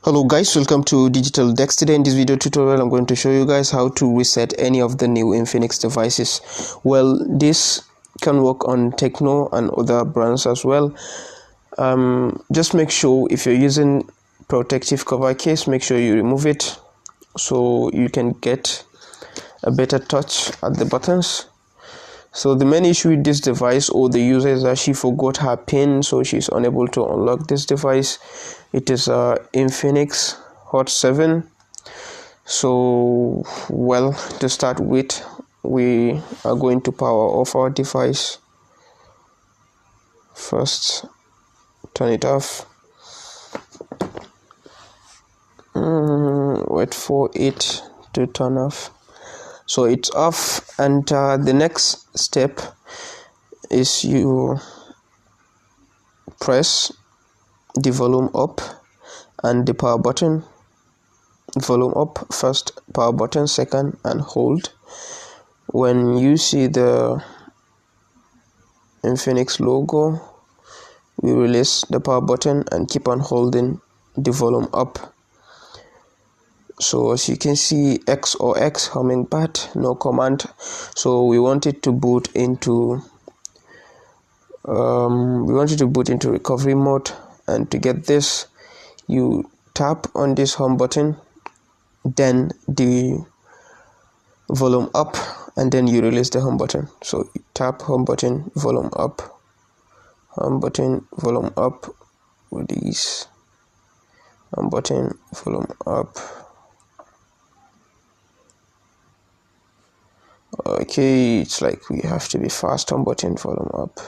Hello guys, welcome to Digital Degs. Today in this video tutorial I'm going to show you guys how to reset any of the new Infinix devices. Well, this can work on Tecno and other brands as well. Just make sure if you're using protective cover case, make sure you remove it so you can get a better touch at the buttons. So the main issue with this device or the user is that she forgot her pin, so she's unable to unlock this device. It is a Infinix Hot 7. So well, to start with, we are going to power off our device. First, turn it off. Wait for it to turn off. So it's off, and the next step is you press the volume up and the power button. Volume up first, power button second, and hold. When you see the Infinix logo, we release the power button and keep on holding the volume up. So as you can see, X or X hummingbird, no command. So we want it to boot into recovery mode, and to get this, you tap on this home button, then the volume up, and then you release the home button. So you tap home button, volume up, home button, volume up, release, home button, volume up. Okay, it's like we have to be fast. Home button, volume up.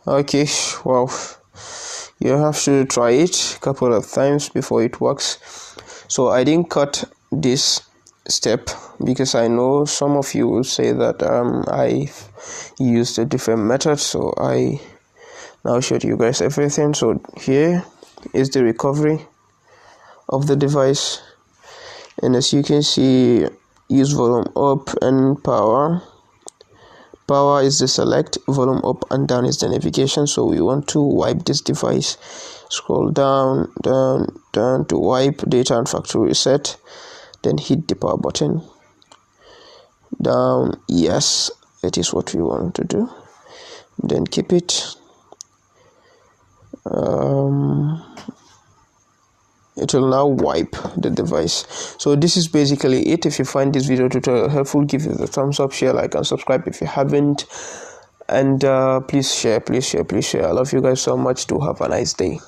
Okay, wow, you have to try it a couple of times before it works. So I didn't cut this step because I know some of you will say that I used a different method, so I now showed you guys everything. So here is the recovery of the device, and as you can see, use volume up and power. Power is the select, volume up and down is the navigation. So we want to wipe this device. Scroll down to wipe data and factory reset, then hit the power button. Down, yes, that is what we want to do. Then keep it. It will now wipe the device. So this is basically it. If you find this video tutorial helpful, give it a thumbs up, share, like, and subscribe if you haven't, and please share. I love you guys so much. Do have a nice day.